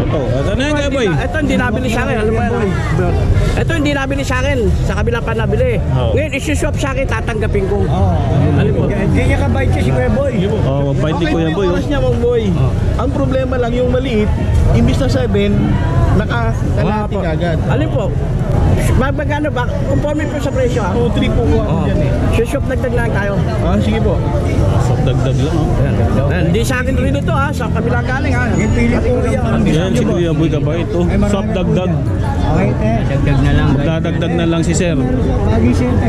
Ito, ano yan kaya boy? Ito hindi nabili sa akin. Alam mo yan? Ito hindi nabili sa akin. Sa kabila pa nabili. Ngayon isuswap sa akin, tatanggapin ko. Alam mo? Ganyan ka bait si Kuya Boy. Oh, mabait ni Kuya Boy. Oras niya, Mang Boy. Ang problema lang yung maliit, imbis na 7, nakakalati agad. Alin po? Magkano ba? Conforme po sa presyo ha? 2-3 po ko ako dyan eh. Sushop dagdag lang tayo. Sige po. So, dagdag lang oh. Hindi sa akin rin ito ha, sa kabila galing ha. Pili po yan. Yan si Kuya Boy kabait oh. Soft dagdag. Okay, te. Dagdag na lang. Magdadagdag na lang si Sir.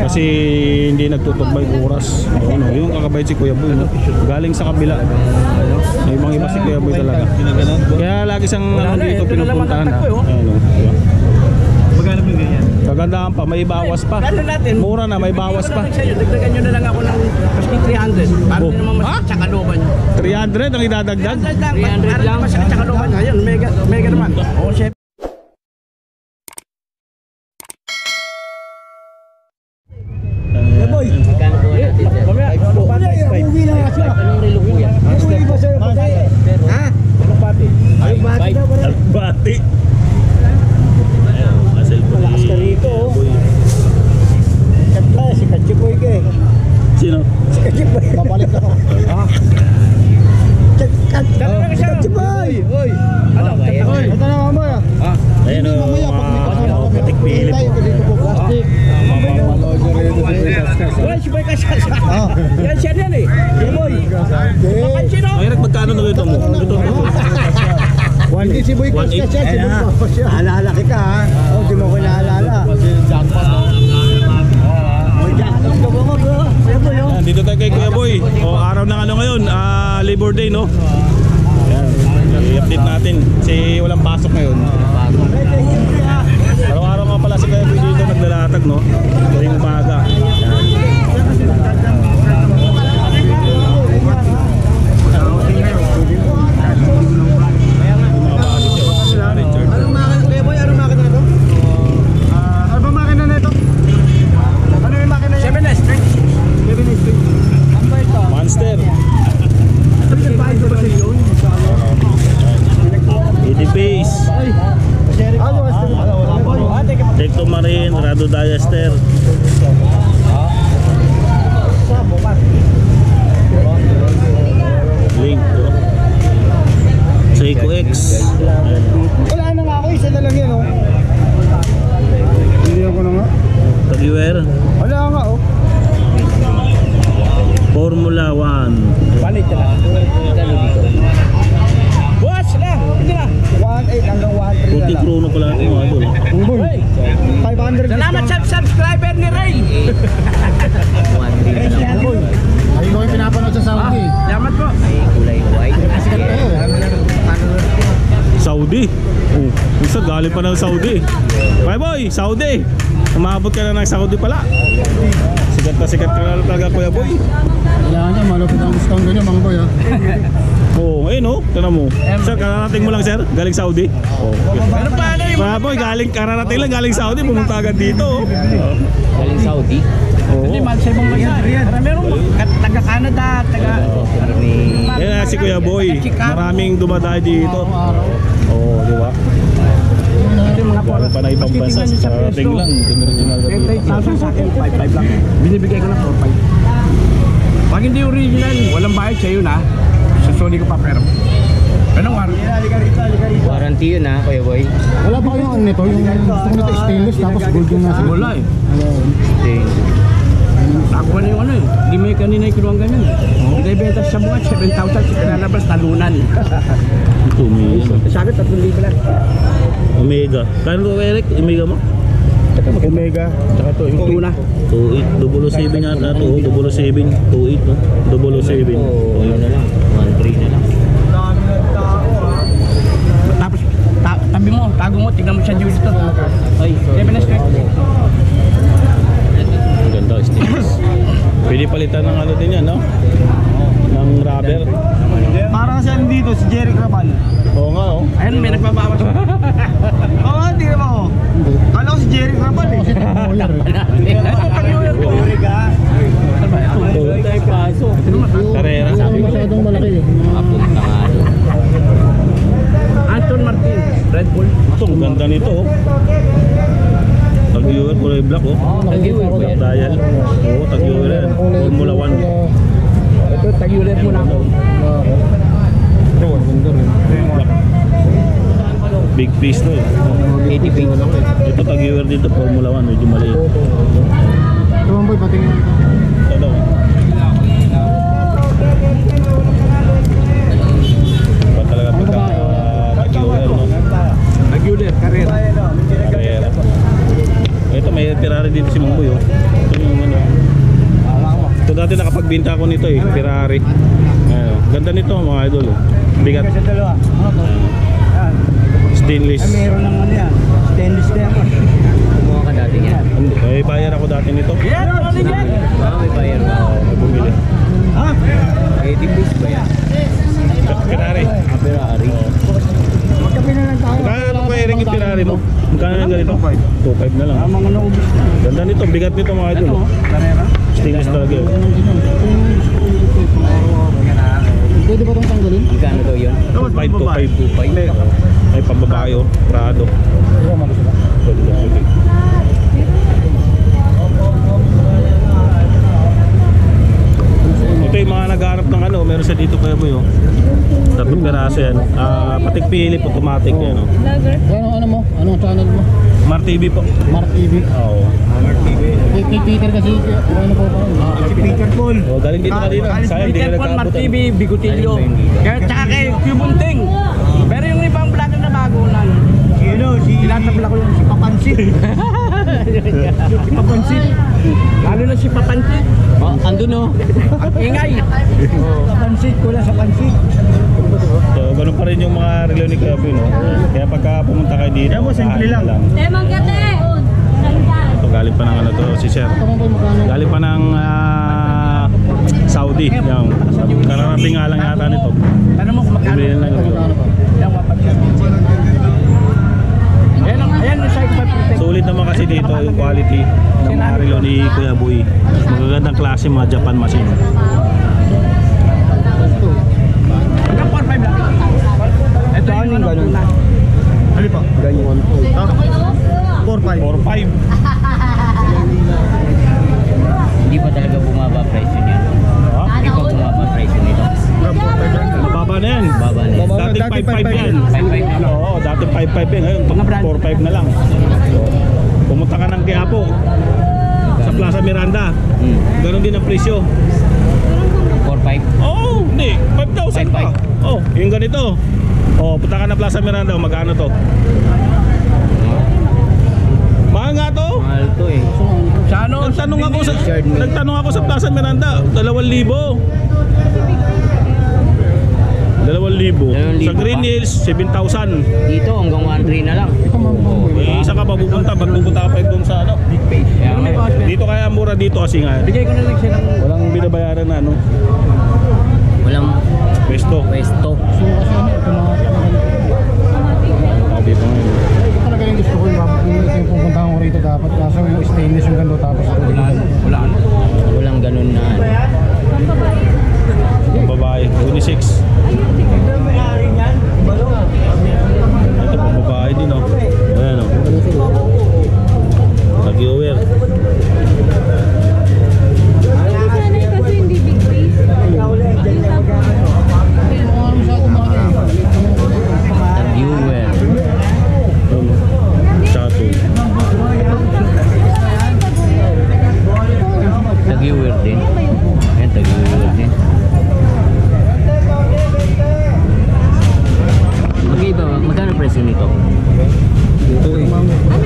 Kasi hindi nagtutubay oras. Ano, yung kakabait si Kuya Boy. No? Galing sa kabila. May mga iba si Kuya Boy talaga. Kaya lagi siyang dito pinupuntahan ha. Ayan oh. Magkano po ganyan? Kagandahan pa, may bawas pa. Gano'n natin? Mura na, may bawas pa. Dagdagan nyo na lang ako ng maski 300. Para din naman masakit sa kalooban nyo. 300 ang idadagdag? 300 lang. Masakit sa kalooban nyo. Ayan, mega naman. Oo, chef. Boy. Magkano po natin? Uwi na nga siya. Anong relo po yan? Uwi ba sa'yo? Ha? Anong pati? Ay, bati daw ba? Bati. Malakas ka rito. Si Kachiboy ka eh. Sino? Si Kachiboy. Babalik ako. Kachiboy! Oy! Ano? Ito na mamaya. Ayun o, patik pilip. Wala, si Boy Kasal. Yan siya yan eh. Si Boy. Sino? Ay, magkano na ito mo? Ito mo. Hindi si Boy Kasal siya. Si Boy Kasal siya. Alala kita ha. Di mo ko naalala. Jackpot. Jackpot ka ba mo bro? Dito tayo kay Kuya Boy. O, araw ng ano ngayon? Labor Day, no? Ayan. I-update natin. Kasi walang pasok ngayon. Araw-araw nga pala si Kuya Boy dito naglalatag, no? Tuwing umaga. Anong makina Kuya Boy? Anong makina na ito? Ano ba makina na ito? Ano yung makina niya? 7S. 7S. Ang ba ito? Monster. ED Pace. Tecto Marine, Rado Diaster. Link. Seiko X. Wala na nga ako, isa na lang yan oh. Hindi ako na nga. Tagiwer. Wala nga oh. Formula 1. Palit ka lang. Buwas na. Hindi na. 1.8 hanggang 1.3 Puti na lang. Chrono pala ito mga idol. Boy, 500 Salamat sa subscriber ni Ray. Boy. Ayun ko yung pinapanood sa Saudi. Salamat po. Sikat kayo. Saudi. Oh, isa galing pa ng Saudi. Bye boy, Saudi. Umabot ka na ng Saudi pala. Sikat ka na talaga Kuya Boy. Wala niya, malupit ang discount ganyan mga boy ha. Oo, ayun oh, tignan mo. Sir, kararating mo lang sir, galing Saudi. Oh, okay. Pero paano yung Kuya Boy, kararating lang galing Saudi, pumunta agad dito. Galing Saudi. Hindi, mahal sa ibang bansa. Para meron taga-Canada, Yan na si Kuya Boy. Maraming dumadayo dito. Oo, di ba? Galing pa na ibang bansa, kararating lang. Original na dito. 8,000 sa akin, 5,500 lang. Binibigay ko ng 4,500. Pag hindi original, walang bayad sa'yo na. Susuli ko pa pero. Anong warranty? Warranty yun ha, Kuya Boy. Wala ba kayong ano nito? Yung gusto ko nito stainless tapos gold yung nasa. Wala eh. Sting. Nakuha na yung ano eh. Hindi may kanina yung kinuwang ganyan eh. Hindi benta sa buwan, 7,000. Pinalabas, talunan. Omega. Sabi, 3,000 lang. Omega. Kano to Eric? Omega mo? Omega. Tsaka ito, yung tuna. 2.8. 007 yata ito. 007. 2.8 no? 007. Oo, ano na lang. 1.3 na lang. Tapos, tabi mo, tago mo, tignan mo siya dito. Ay, sorry. 7S ka. Ang ganda, stainless. Pwede palitan ng ano din yan, no? Ng rubber. Parang siya dito, si Jerry Crabal. Oo nga, oh. Ayun, may nagbabawas. Oo, hindi naman ako. Kala ko si Jerry Crabal eh. Ito pag New Year po. Carrera. Masyadong malaki eh. Mapunta nga doon. Anton Martin. Ganda nito oh. Tag-viewer, kulay black oh. Tag-viewer ba yan? Black dial. Oo, tag-viewer yan. Formula 1. Ito, tag-ulit mo na ako. Black. Big piece to eh. 80 feet. Ito tag-viewer dito, Formula 1. Medyo maliit. Tumang boy, patingin. Ito daw. Ba talaga pagka tag-viewer no? Tag-ulit, karir. Carrera. Ito may Ferrari dito si Mangboy oh. Ito yung ano. Ito dati nakapagbinta ako nito eh, Ferrari. Ayun, oh. Ganda nito mga idol oh. Bigat. Sa dalawa. Yan. Stainless. Meron lang ano yan. Stainless na yan. Kumuha ka dati yan. May bayar ako dati nito. May bayar ba? Bumili. Ha? 80 feet ba yan? Ferrari. Ferrari. Magkape na lang tayo. Magkano pa i-ring yung Ferrari mo? Magkano yung ganito? 2.5 na lang. Mga naubos na. Ganda nito, bigat nito mga idol oh. Karera. Stainless talaga yun. Pwede ba itong tanggalin? Magkano daw yun? 5 ay pambabae oh. Prado. Pwede ka pwede. Ito yung mga naghahanap ng ano, meron siya dito kaya mo yun. Dapat peraso yan. Patik Philip, automatic yan oh. Ano mo? Anong channel mo? Mar TV po. Mark TV. Oo. Kay Peter kasi, ano po pa? Si Peter Paul. Oh, galing dito kanina. Sayang, hindi ka Peter Paul, nagkaabot. Mark TV, Bigotillo. Kaya tsaka kay Cubunting. Pero yung ibang vlogger na bago na. Si tinatabla ko yung si Papansit. Si Papansit. Lalo na si Papansit. Oh, andun oh. Ang ingay. Papansit, kulang sa pansit. So, ganun pa rin yung mga relo ni Kuya no? Kaya pagka pumunta kayo dito, simple lang. Lemon kate! Ito galing pa ng ano to, si Sir. Galing pa ng Saudi. Yung kararating nga lang yata nito. Tanong mo kung magkano. Bumili lang ito. Yan, mapansin. Ayan yung side by protect. Sulit naman kasi dito yung quality ng mga relo ni Kuya Boy. Magagandang klase mga Japan machine. Hanggang 4-5 lang. Ito yung ganun. Ano pa? Ganyan. 4-5. 4.5. Hindi pa talaga bumaba presyo niya. Hindi pa bumaba presyo nito. Mababa na yan. Baba na yun. Dati 5.5 yan. 5.5 na. Oo, dati 5.5 yan. Ngayon, 4.5 na lang. So, pumunta ka ng Quiapo sa Plaza Miranda. Ganon din ang presyo. 4.5. Oo, hindi. 5,000 pa. Oh, yung ganito. Oh, punta ka na Plaza Miranda. Magkano to? Mahal nga to. Mahal to eh. Sa ano? Nagtanong ako sa Plaza Miranda, 2,000. 2,000. Sa Green Hills, 7,000. Dito hanggang 1.3 na lang. Eh, isa ka pa pupunta, ba't pupunta ka pa doon sa ano? Big page. Kaya nga. Dito kaya mura dito kasi nga. Bigay ko na lang siya ng Walang binabayaran na ano. Walang Pwesto. pwesto. Sabi pa ngayon. Ito talaga yung gusto ko yung pupuntahan ko rito dapat. Kaso yung stainless yung ganda tapos. wala ano. Walang ganun na ano. Ang babae, unisex. Ito pang babae din oh. Ayan oh. Tag-viewer. Sanay kasi hindi big face. Viewer. Chato. Tag-viewer din. Ayan, tag-viewer din. Magkaiba, magkano presyo nito?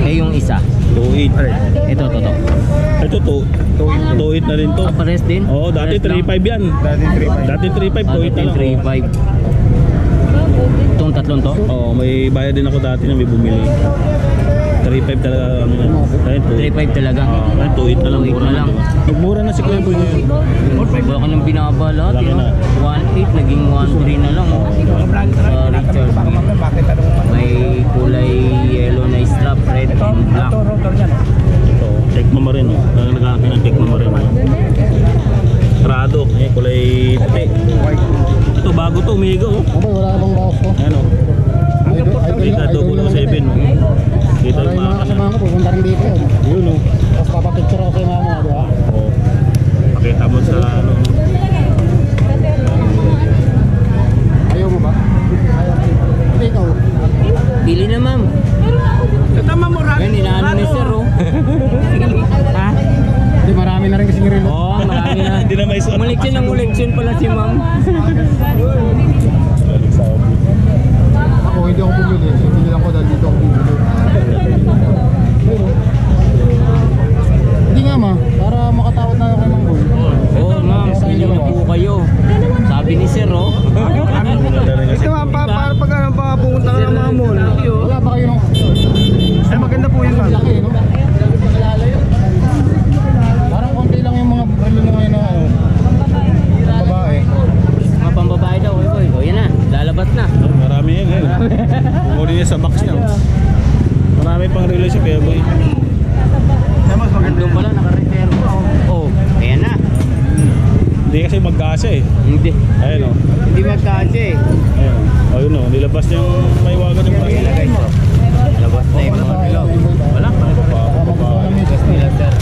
Eh yung isa. 2.8. Ito, to. Ito 2.8 na rin to. Pares din? Oo, dati Pares lang. 3.5 yan. Dati 3.5, 2.8 na lang. 3.5. Itong tatlong to? Oo, may bayad din ako dati na may bumili. 3.5 talaga ano yan. Ayun, 3.5 talaga. Ayun, 2.8 na lang. 2.8 Mura na lang. Nagmura na si Kuya Boy ngayon. Iba ka nang binabala. Laki na. 1.8 naging 1.3 na lang. Oh. Sa Richard. Bakit tanong mo? May kulay yellow na strap, red and black. Ito, rotor yan. Ito, Tecno Marine. Nagkakakin ng Tecno Marine. Prado, kulay puti. Ito bago to, Omega oh. Aba, wala na bang bawas ko? Ayan oh. Idol, Omega 007. Kita Para yung yung mga makina. kasama ko, pupunta rin dito yun. Yun o. Tapos papapicture ako kay mama, di ba? Oo. Pakita mo sa ano. Ayaw mo ba? Ayaw. Hindi ikaw. Bili na ma'am. Tama mo, Rami. Yan, inaano ni sir oh. Ha? Hindi, marami na rin kasing relo. Oo, marami na. Hindi na may suot. Uleksyon pala si ma'am. Ako, hindi ako bumili. Bumili lang ko dahil dito ako bumili. Hindi nga ma, para makatawad na ako kay Mang Boy. Oo ma'am, bili na po kayo. Sabi ni sir oh. Ito nga, para pag ano pa pumunta ka ng mga mall. Wala ba kayo nung... Ay, maganda po yun, ma'am. Laki, no? Parang konti lang yung mga relo na ngayon na ano. Babae. Mga pambabae daw, boy. O yan na, lalabas na. Marami yan. Bumuli niya sa box niya. Marami pang relo si Kuya Boy. Doon pala, naka-reserve. Oh, ayan na. Hindi kasi magkasa eh. Hindi. Ayun o. Hindi magkasi eh. Ayun. Ayun o. Nilabas niyang may wagan yung price. Ayan na guys, oh. Labas na yung mga relo. Wala, nila sir.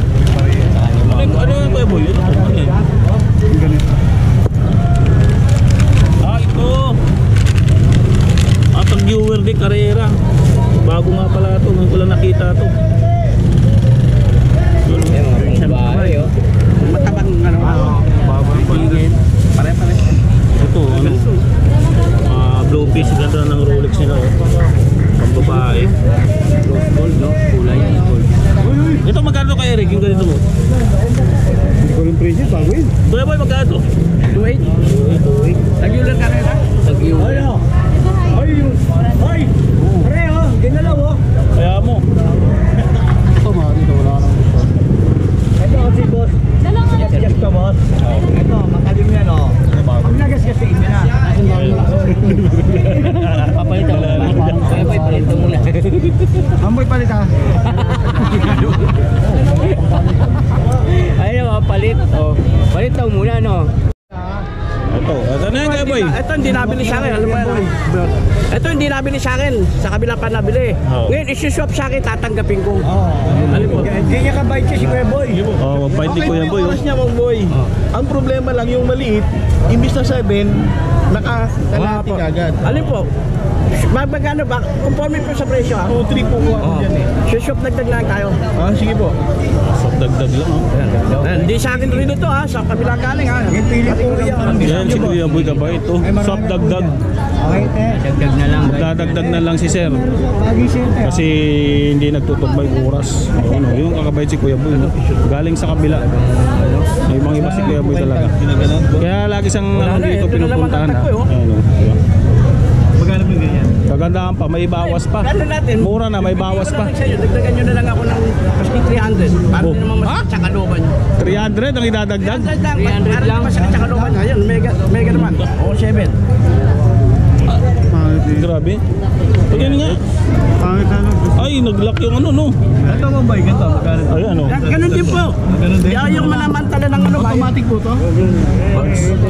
Ano yung Kuya Boy? Ano yan? Ah, ito. Atang viewer di Carrera. Bago nga pala ito. Ngayon ko lang nakita ito. Ayan, mga pambabae oh. Matabang ano. Bago ang paligid. Pare-pare. Ito, ano? Blue piece. Ganda ng Rolex nila. Pambabae. Rose gold no? Kulay gold. Ito magkano kay Eric? Yung ganito mo? Hindi ko yung presyo, bago yun. Kuya Boy, magkano? 2.8. Nag-ulan ka rin ha? Tag-iwan. Ay! Pareho, ginalaw oh. Kaya mo. Ito ma, dito wala ka nang gusto. Ito si boss. Dalawa na. Yes ka boss. Ito, matalim yan oh. Pag nagasgasin mo na. Kasi dami na ako. Papalitan mo ba? Kaya boy, palitan mo na. Amboy palit ha. Ayun na, palit. Oh, palit daw muna no. Ito. Ito na yan Kuya Boy. Ito hindi nabili sa akin. Alam mo yan? Ito hindi nabili sa akin. Sa kabila pa nabili. Oo. Ngayon, isi-swap sa akin, tatanggapin ko. Alam mo? Hindi niya kabait siya si Kuya Boy. Oh, mabait ni Kuya Boy. Oras niya, Mang Boy. Ang problema lang yung maliit, imbis na 7, naka-kalahati ka agad. Alin po? Magkano ba? Conforme po sa presyo ha? 2-3 po ko ako dyan eh. Si-swap dagdag lang tayo. Ah, sige po. Dagdag lang oh. Hindi sa akin rin ito ha. Sa kabila galing ha. Pili po yan. Yan si Kuya Boy kabait oh. Swap dagdag. Okay, te. Dagdag na lang. Magdadagdag na lang si Sir. Lagi siya, te. Kasi hindi nagtutubay oras. Ano, yung kakabait si Kuya Boy. No? Galing sa kabila. May mga iba si Kuya Boy talaga. Kaya lagi siyang ano, dito pinupuntahan ha. Ayan, oh, diba? Magkano po ganyan? Kagandahan pa, may bawas pa. Ano natin? Mura na, may bawas pa. Dagdagan nyo na lang ako ng maski 300. Para Oh. din naman masakit sa kalooban nyo. 300 ang idadagdag. 300 lang. Masakit sa kalooban nyo. Ayun, mega naman. O, 7. Grabe. Pag yun nga. Pangit ano. Ay, nag-lock yung ano no. Ito Mang Boy, ganito. Magkano to? Ay, ano. Ganun din po. Ganun din? Yung manamantala ng ano ba? Automatic po to?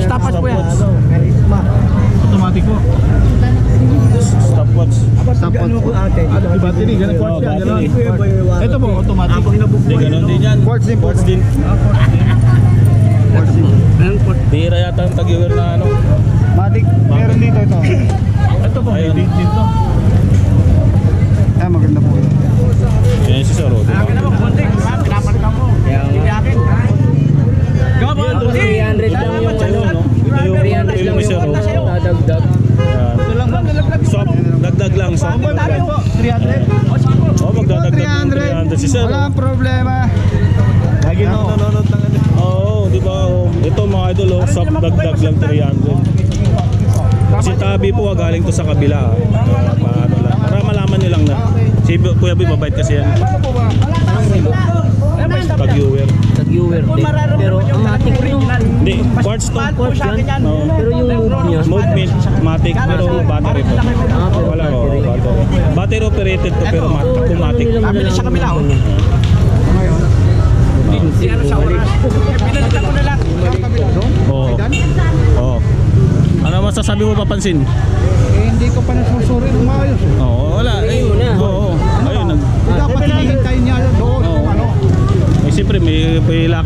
Stopwatch po yan. Automatic po. Stopwatch. Ano ko ate? Battery, ganun quartz yan. Ganun. battery. Ito po, automatic. Hindi, ganun din yan. Quartz din, Quartz din. Tira yata ang tag-viewer na ano. Matic, meron dito ito. Ito po, may Ayun. date din to. Ay, maganda po yun. Yan si Sir. Oh, diba? Akin naman, konti. Pinapalitan ko. Hindi akin. Gabo, Yun, 300 lang yung ano, no? Ito yung 300 reel lang ni Sir. yung Oh. dadagdag. Yan. Ito lang ba? Swap, dagdag lang. Swap. Dami po, 300. Oh, magdadagdag ng 300 si Sir. Walang problema. Lagi na nanonood ng ano. Oo, di ba? Oh. Ito mga idol, oh, swap dagdag lang 300. Si Tabi po, galing to sa kabila. Paano lang. Para malaman nilang na. Si Kuya Boy, mabait kasi yan. Pag-viewer. Tag-viewer din. Pero ang matik yung Hindi, quartz to. quartz yan. Oo. Pero yung move niya. Movement, matic, pero battery po. Wala ko, battery. Battery operated to, pero automatic. Kabili sa kabila, oh. Si ano sa oras. Pinalitan ko na lang. Oo. Oo. Ano masasabi mo papansin? Eh, hindi ko pa nasusuri ng maayos. Oo, wala. Ayun mo na. Oo. Ayun.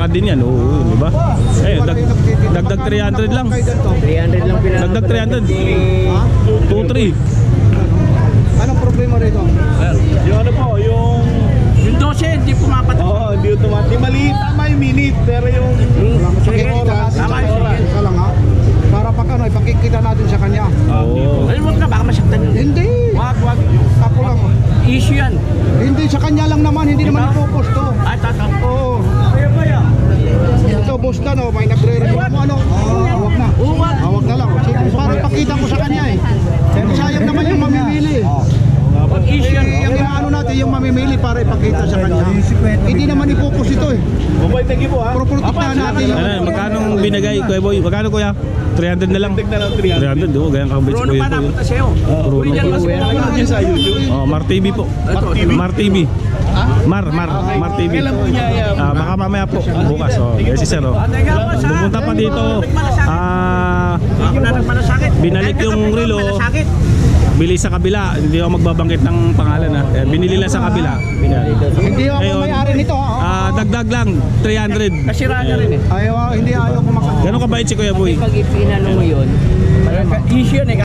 saka din yan. Oo, di ba? Eh, dagdag 300 lang. 300 lang pinag... Dagdag 300. 2-3. Anong problema rito? Yung ano po, yung... Yung 12, hindi pumapatak. Oo, hindi automatic. Maliit, tama yung minute, pero yung... Sige, oras. tama, Oras. sige. Isa lang ha. Para pag ano, ipakikita natin sa kanya. Oo. Ay, huwag na, baka masaktan yun. Hindi. Wag. Ako lang. Issue yan. Hindi, sa kanya lang naman. Hindi naman ipopost to. Ay, tataw. Oo. Ito, boss na no. May nagre-reklamo. Ano? Huwag na. Huwag. Huwag na lang. Sige, para ipakita ko sa kanya eh. Sayang naman yung mamimili. Pag issue yan. Yung inaano natin yung mamimili para ipakita sa kanya. Hindi naman ipopost ito eh. Bubay, thank you po ha. Pero protektahan natin. Ano, magkano binigay, Kuya Boy? Magkano, Kuya? 300 na lang. Tig na lang 300. 300, oo. Ganyan kakabait si Bruno Kuya pa Boy. napunta sa'yo. Bruno Original pa. mas Ano dyan sa YouTube? Oh, Mar TV po. Mar TV. Mar TV. Kailan po niya Baka mamaya po, bukas. Oh. Eh, si Sir, oh. Teka po sa... Pumunta pa dito. Ako na nagmalasakit. Binalik yung relo. Malasakit. Bili sa kabila. Hindi ako magbabanggit ng pangalan. Binili lang sa kabila. Hindi ako Ngayon, may-ari nito ha. dagdag lang, 300. Nasira na rin eh. Hindi ayaw ko makakita. Gano'n kabait si Kuya Boy? Pag ipinano mo yun, Issue yan eh.